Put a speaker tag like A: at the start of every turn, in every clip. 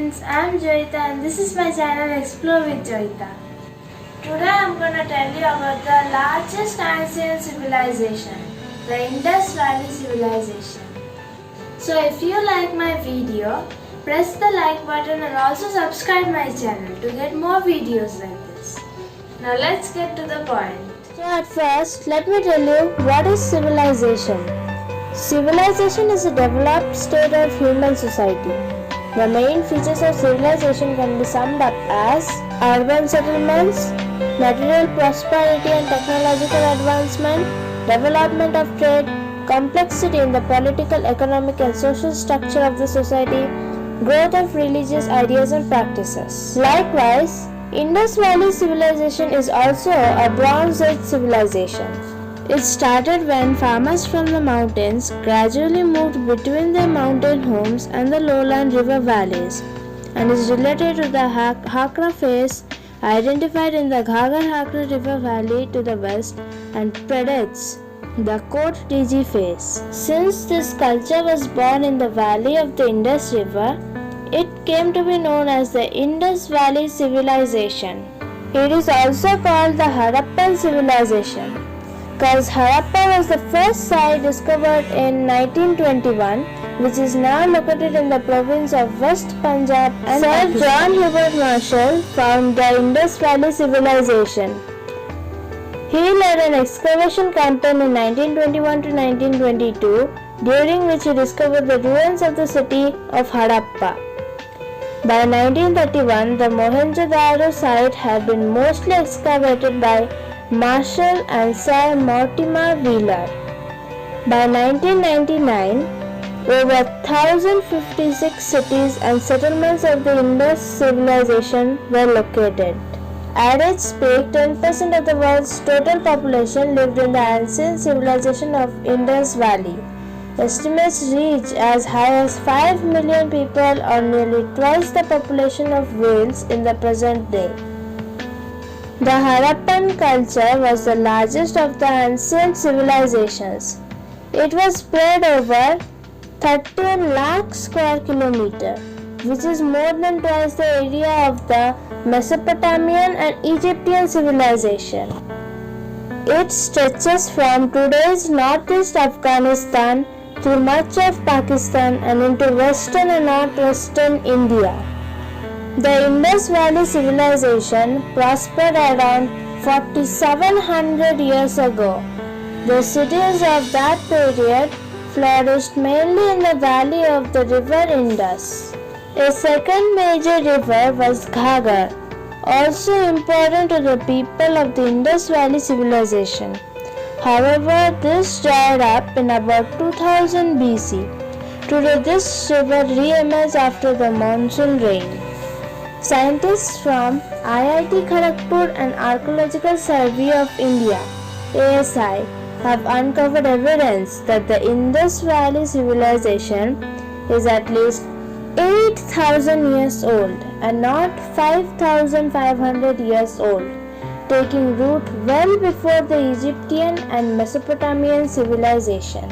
A: friends, I'm Joyeeta and this is my channel Explore with Joyeeta. Today I'm going to tell you about the largest ancient civilization, the Indus Valley Civilization. So if you like my video, press the like button and also subscribe my channel to get more videos like this. Now let's get to the point. So at first, let me tell you what is civilization. Civilization is a developed state of human society. The main features of civilization can be summed up as urban settlements, material prosperity and technological advancement, development of trade, complexity in the political, economic and social structure of the society, growth of religious ideas and practices. Likewise, Indus Valley Civilization is also a Bronze Age civilization. It started when farmers from the mountains gradually moved between their mountain homes and the lowland river valleys, and is related to the Hakra phase identified in the Ghaggar-Hakra river valley to the west and predates the Kot Diji phase. Since this culture was born in the valley of the Indus River, it came to be known as the Indus Valley Civilization. It is also called the Harappan Civilization, because Harappa was the first site discovered in 1921, which is now located in the province of West Punjab, and Sir John Hubert Marshall found the Indus Valley Civilization. He led an excavation campaign in 1921 to 1922, during which he discovered the ruins of the city of Harappa. By 1931, the Mohenjo-daro site had been mostly excavated by Marshall and Sir Mortimer Wheeler. By 1999, over 1,056 cities and settlements of the Indus civilization were located. At its peak, 10% of the world's total population lived in the ancient civilization of Indus Valley. Estimates reach as high as 5 million people, or nearly twice the population of Wales in the present day. The Harappan culture was the largest of the ancient civilizations. It was spread over 13 lakh square kilometers, which is more than twice the area of the Mesopotamian and Egyptian civilization. It stretches from today's northeast Afghanistan through much of Pakistan and into western and northwestern India. The Indus Valley Civilization prospered around 4700 years ago. The cities of that period flourished mainly in the valley of the river Indus. A second major river was Ghaggar, also important to the people of the Indus Valley Civilization. However, this dried up in about 2000 BC. Today, this river re-emerged after the monsoon rain. Scientists from IIT Kharagpur and Archaeological Survey of India (ASI) have uncovered evidence that the Indus Valley Civilization is at least 8,000 years old and not 5,500 years old, taking root well before the Egyptian and Mesopotamian civilization.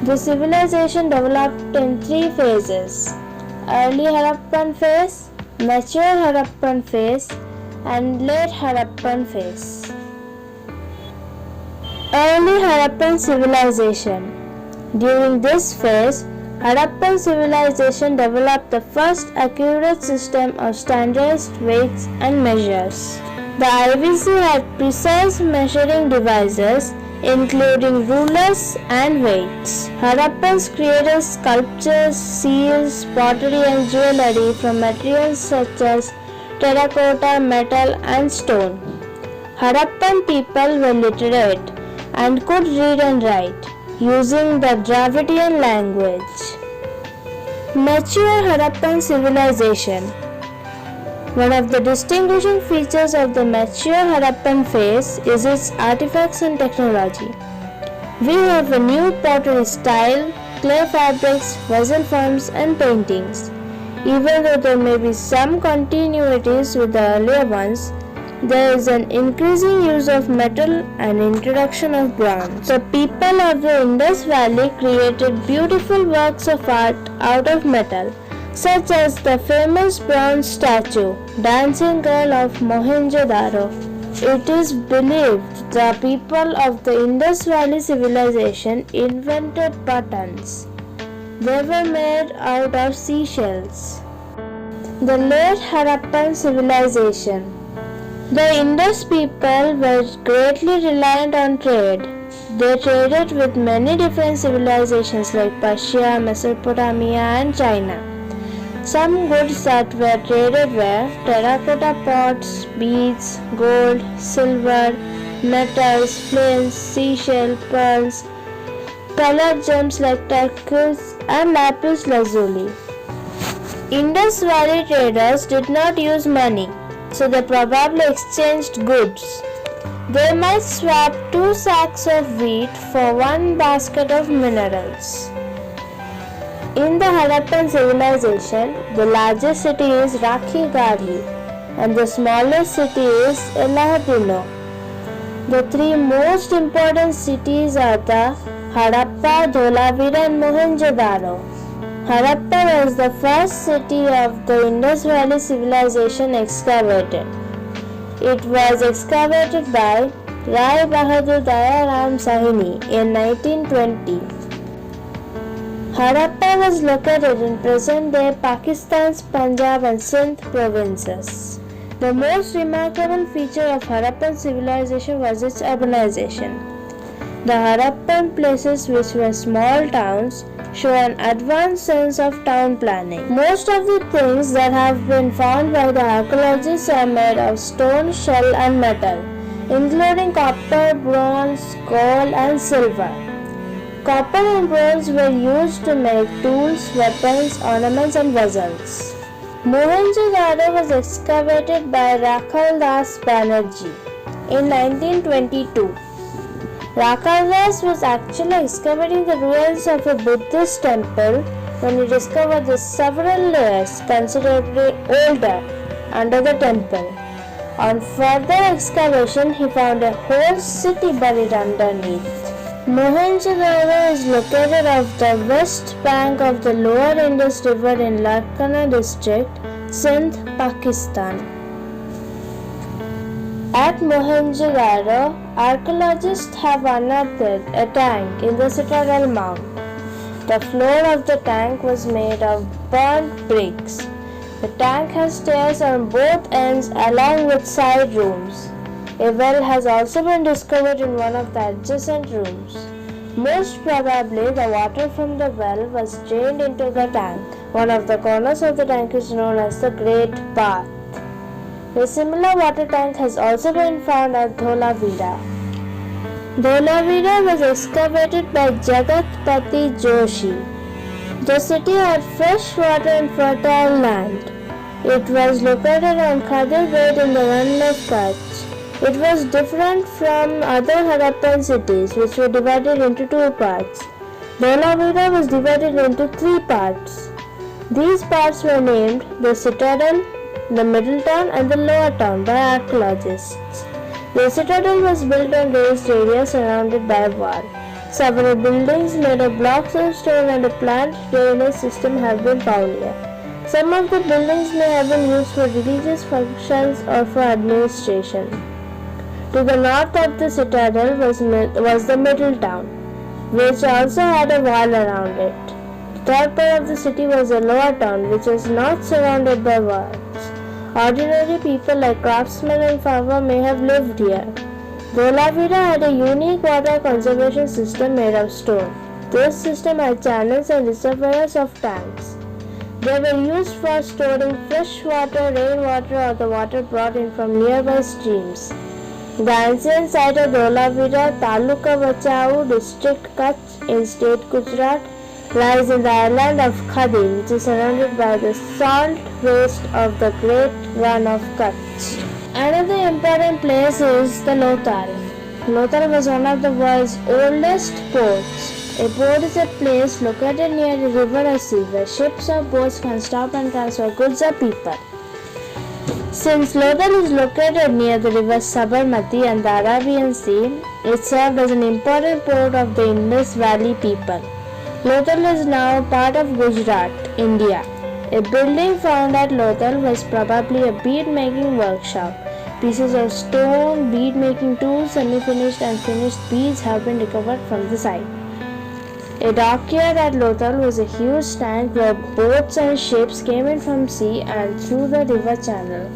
A: The civilization developed in three phases: early Harappan phase, mature Harappan phase, and late Harappan phase. Early Harappan civilization. During this phase, Harappan civilization developed the first accurate system of standardized weights and measures. The IVC had precise measuring devices, including rulers and weights. Harappans created sculptures, seals, pottery and jewelry from materials such as terracotta, metal and stone. Harappan people were literate and could read and write using the Dravidian language. Mature Harappan civilization. One of the distinguishing features of the mature Harappan phase is its artifacts and technology. We have a new pottery style, clay fabrics, vessel forms and paintings. Even though there may be some continuities with the earlier ones, there is an increasing use of metal and introduction of bronze. The people of the Indus Valley created beautiful works of art out of metal, such as the famous bronze statue, Dancing Girl of Mohenjo-daro. It is believed the people of the Indus Valley civilization invented buttons. They were made out of seashells. The late Harappan civilization. The Indus people were greatly reliant on trade. They traded with many different civilizations like Persia, Mesopotamia, and China. Some goods that were traded were terracotta pots, beads, gold, silver, metals, flints, seashell, pearls, colored gems like turquoise and lapis lazuli. Indus Valley traders did not use money, so they probably exchanged goods. They might swap 2 sacks of wheat for 1 basket of minerals. In the Harappan civilization, the largest city is Rakhigarhi and the smallest city is Elahatino. The 3 most important cities are the Harappa, Dholavira and Mohenjo-daro. Harappa was the first city of the Indus Valley civilization excavated. It was excavated by Rai Bahadur Dayaram Sahini in 1920. Harappa was located in present-day Pakistan's Punjab and Sindh provinces. The most remarkable feature of Harappan civilization was its urbanization. The Harappan places, which were small towns, show an advanced sense of town planning. Most of the things that have been found by the archaeologists are made of stone, shell and metal, including copper, bronze, gold and silver. Copper and bronze were used to make tools, weapons, ornaments and vessels. Mohenjo-daro was excavated by Rakhal Das Banerjee in 1922. Rakhal Das was actually excavating the ruins of a Buddhist temple when he discovered the several layers considerably older under the temple. On further excavation, he found a whole city buried underneath. Mohenjo-daro is located off the west bank of the lower Indus River in Larkana district, Sindh, Pakistan. At Mohenjo-daro, archaeologists have unearthed a tank in the citadel mount. The floor of the tank was made of burnt bricks. The tank has stairs on both ends along with side rooms. A well has also been discovered in one of the adjacent rooms. Most probably, the water from the well was drained into the tank. One of the corners of the tank is known as the Great Bath. A similar water tank has also been found at Dholavira. Dholavira was excavated by Jagatpati Joshi. The city had fresh water and fertile land. It was located on Khadir Bed in the Run of Kutch. It was different from other Harappan cities, which were divided into 2 parts. Dholavira was divided into 3 parts. These parts were named the Citadel, the Middle Town and the Lower Town by archaeologists. The citadel was built on raised area surrounded by a wall. Several buildings made of blocks of stone and a plant drainage system have been found here. Some of the buildings may have been used for religious functions or for administration. To the north of the citadel was the Middle Town, which also had a wall around it. The third part of the city was the Lower Town, which was not surrounded by walls. Ordinary people like craftsmen and farmers may have lived here. Dholavira had a unique water conservation system made of stone. This system had channels and reservoirs of tanks. They were used for storing fresh water, rainwater or the water brought in from nearby streams. The ancient site of Dholavira, Taluka Bachau, district Kutch in state Gujarat, lies in the island of Khadir, which is surrounded by the salt waste of the Great Run of Kutch. Another important place is the Lothar. Lothar was one of the world's oldest ports. A port is a place located near a river or sea where ships or boats can stop and transfer goods or people. Since Lothar is located near the river Sabarmati and the Arabian Sea, it served as an important port of the Indus Valley people. Lothar is now part of Gujarat, India. A building found at Lothar was probably a bead-making workshop. Pieces of stone, bead-making tools, semi-finished and finished beads have been recovered from the site. A dockyard at Lothar was a huge tank where boats and ships came in from sea and through the river channel.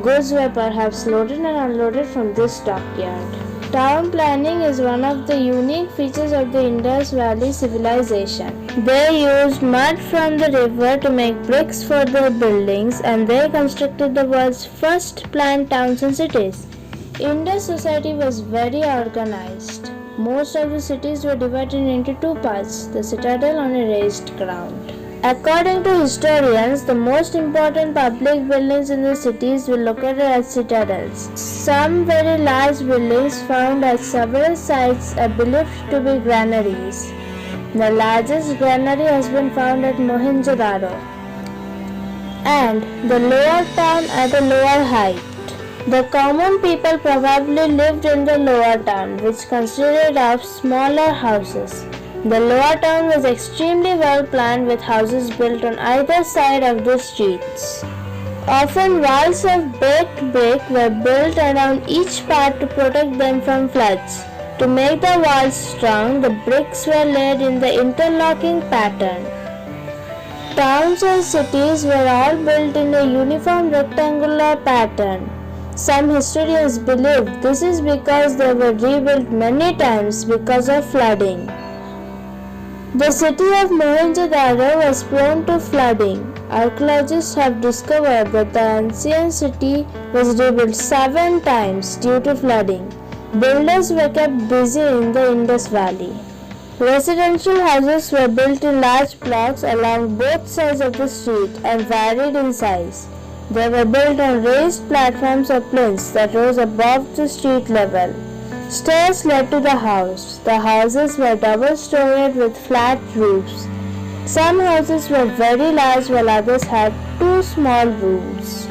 A: Goods were perhaps loaded and unloaded from this dockyard. Town planning is one of the unique features of the Indus Valley civilization. They used mud from the river to make bricks for their buildings, and they constructed the world's first planned towns and cities. Indus society was very organized. Most of the cities were divided into two parts, the citadel on a raised ground. According to historians, the most important public buildings in the cities were located at citadels. Some very large buildings found at several sites are believed to be granaries. The largest granary has been found at Mohenjo-daro, and the lower town at a lower height. The common people probably lived in the lower town, which consisted of smaller houses. The lower town was extremely well planned with houses built on either side of the streets. Often walls of baked brick were built around each part to protect them from floods. To make the walls strong, the bricks were laid in the interlocking pattern. Towns and cities were all built in a uniform rectangular pattern. Some historians believe this is because they were rebuilt many times because of flooding. The city of Mohenjo-daro was prone to flooding. Archaeologists have discovered that the ancient city was rebuilt 7 times due to flooding. Builders were kept busy in the Indus Valley. Residential houses were built in large blocks along both sides of the street and varied in size. They were built on raised platforms or plinths that rose above the street level. Stairs led to the house. The houses were double-storied with flat roofs. Some houses were very large while others had 2 small rooms.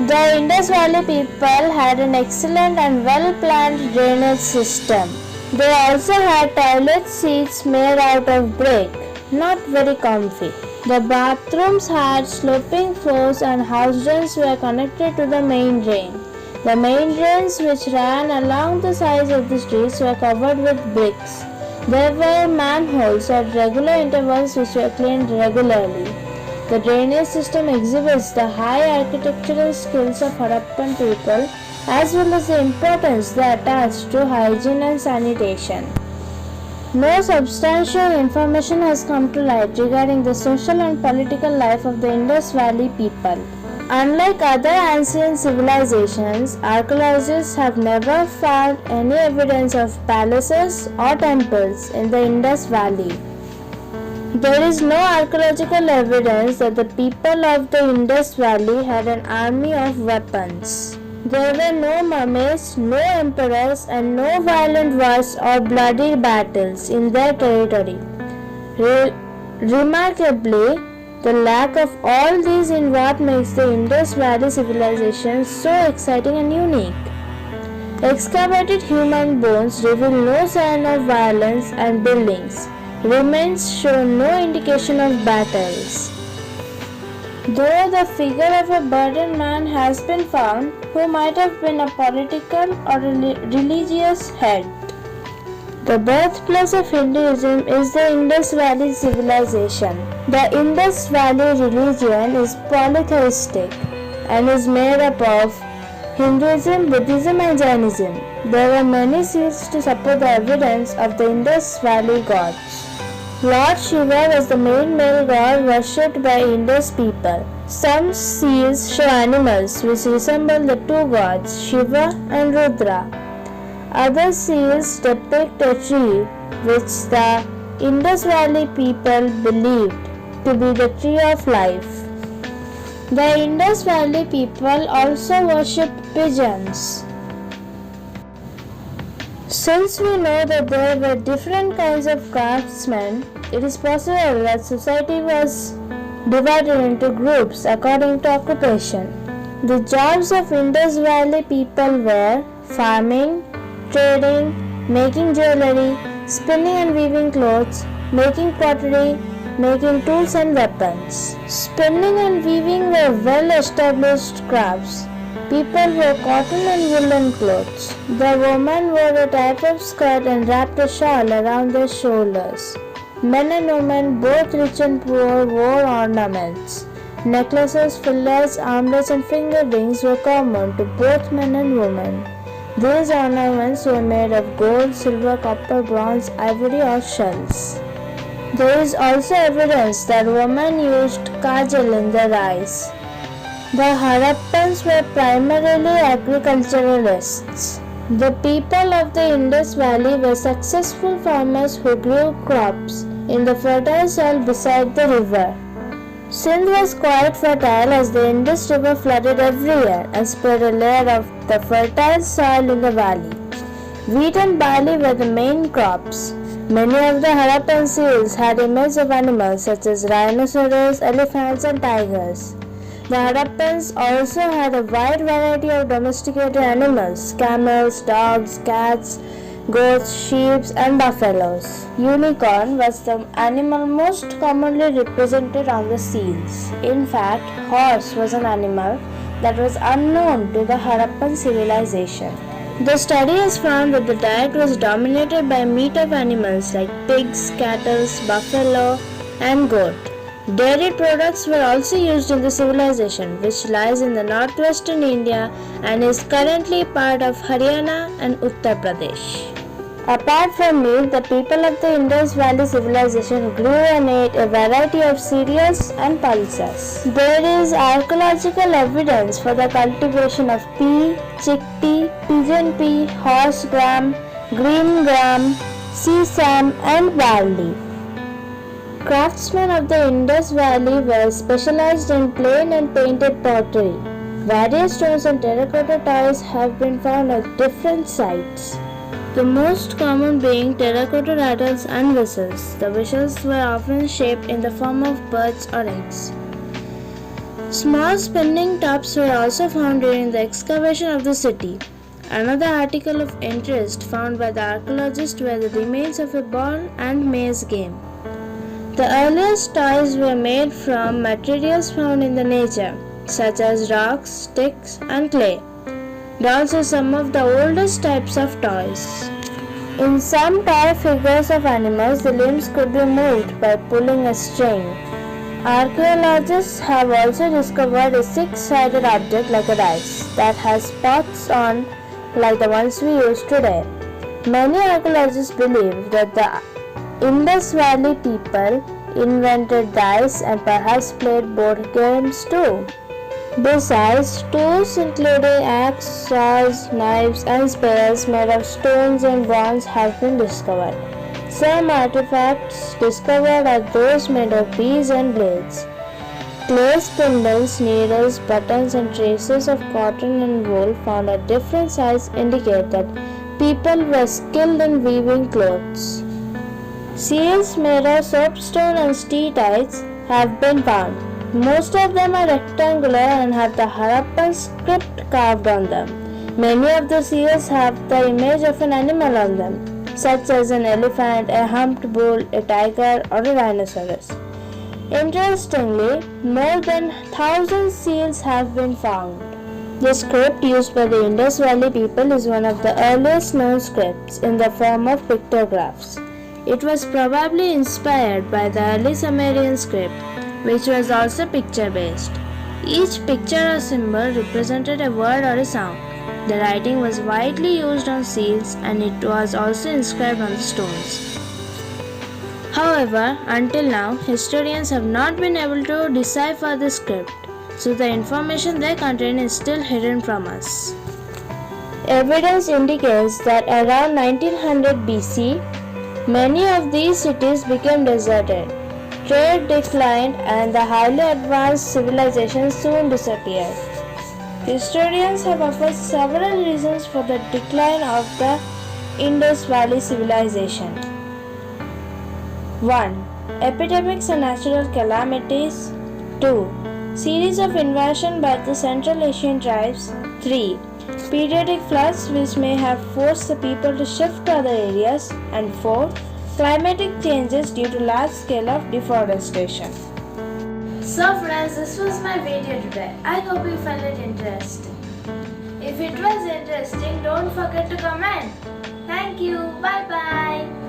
A: The Indus Valley people had an excellent and well-planned drainage system. They also had toilet seats made out of brick, not very comfy. The bathrooms had sloping floors and house drains were connected to the main drain. The main drains which ran along the sides of the streets were covered with bricks. There were manholes at regular intervals which were cleaned regularly. The drainage system exhibits the high architectural skills of Harappan people as well as the importance they attached to hygiene and sanitation. No substantial information has come to light regarding the social and political life of the Indus Valley people. Unlike other ancient civilizations, archaeologists have never found any evidence of palaces or temples in the Indus Valley. There is no archaeological evidence that the people of the Indus Valley had an army of weapons. There were no mummies, no emperors, and no violent wars or bloody battles in their territory. Remarkably, the lack of all these in what makes the Indus Valley civilization so exciting and unique. Excavated human bones reveal no sign of violence and buildings. Remains show no indication of battles. Though the figure of a burdened man has been found, who might have been a political or religious head. The birthplace of Hinduism is the Indus Valley civilization. The Indus Valley religion is polytheistic and is made up of Hinduism, Buddhism and Jainism. There are many seals to support the evidence of the Indus Valley gods. Lord Shiva was the main male god worshipped by Indus people. Some seals show animals which resemble the 2 gods, Shiva and Rudra. Other seals depict a tree which the Indus Valley people believed to be the tree of life. The Indus Valley people also worshipped pigeons. Since we know that there were different kinds of craftsmen, it is possible that society was divided into groups according to occupation. The jobs of Indus Valley people were farming, trading, making jewelry, spinning and weaving clothes, making pottery, making tools and weapons. Spinning and weaving were well-established crafts. People wore cotton and woolen clothes. The women wore a type of skirt and wrapped a shawl around their shoulders. Men and women, both rich and poor, wore ornaments. Necklaces, fillets, armlets and finger rings were common to both men and women. These ornaments were made of gold, silver, copper, bronze, ivory or shells. There is also evidence that women used kajal in their eyes. The Harappans were primarily agriculturalists. The people of the Indus Valley were successful farmers who grew crops in the fertile soil beside the river. Sindh was quite fertile as the Indus River flooded every year and spread a layer of the fertile soil in the valley. Wheat and barley were the main crops. Many of the Harappan seals had images of animals such as rhinoceros, elephants and tigers. The Harappans also had a wide variety of domesticated animals: camels, dogs, cats, goats, sheep and buffaloes. Unicorn was the animal most commonly represented on the seals. In fact, horse was an animal that was unknown to the Harappan civilization. The study has found that the diet was dominated by meat of animals like pigs, cattle, buffalo and goat. Dairy products were also used in the civilization, which lies in the northwestern India and is currently part of Haryana and Uttar Pradesh. Apart from meat, the people of the Indus Valley civilization grew and ate a variety of cereals and pulses. There is archaeological evidence for the cultivation of pea, chickpea, pigeon pea, horse gram, green gram, sesame and barley. Craftsmen of the Indus Valley were specialized in plain and painted pottery. Various stones and terracotta toys have been found at different sites, the most common being terracotta rattles and whistles. The whistles were often shaped in the form of birds or eggs. Small spinning tops were also found during the excavation of the city. Another article of interest found by the archaeologists were the remains of a ball and mace game. The earliest toys were made from materials found in the nature, such as rocks, sticks, and clay. Dolls are some of the oldest types of toys. In some toy figures of animals, the limbs could be moved by pulling a string. Archaeologists have also discovered a six-sided object like a dice that has spots on like the ones we use today. Many archaeologists believe that the Indus Valley people invented dice and perhaps played board games too. Besides, tools including axe, saws, knives and spears made of stones and bronze have been discovered. Some artifacts discovered are those made of beads and blades. Clay spindles, needles, buttons and traces of cotton and wool found at different sites indicate that people were skilled in weaving clothes. Seals made of soapstone and steatites have been found. Most of them are rectangular and have the Harappan script carved on them. Many of the seals have the image of an animal on them, such as an elephant, a humped bull, a tiger, or a rhinoceros. Interestingly, more than 1,000 seals have been found. The script used by the Indus Valley people is one of the earliest known scripts in the form of pictographs. It was probably inspired by the early Sumerian script, which was also picture-based. Each picture or symbol represented a word or a sound. The writing was widely used on seals and it was also inscribed on the stones. However, until now, historians have not been able to decipher the script, so the information they contain is still hidden from us. Evidence indicates that around 1900 BC, many of these cities became deserted. Trade declined and the highly advanced civilization soon disappeared. Historians have offered several reasons for the decline of the Indus Valley civilization. 1. Epidemics and natural calamities. 2. Series of invasion by the Central Asian tribes. 3. Periodic floods which may have forced the people to shift to other areas. And 4. climatic changes due to large scale of deforestation. So friends, this was my video today. I hope you found it interesting. If it was interesting, don't forget to comment. Thank you. Bye bye.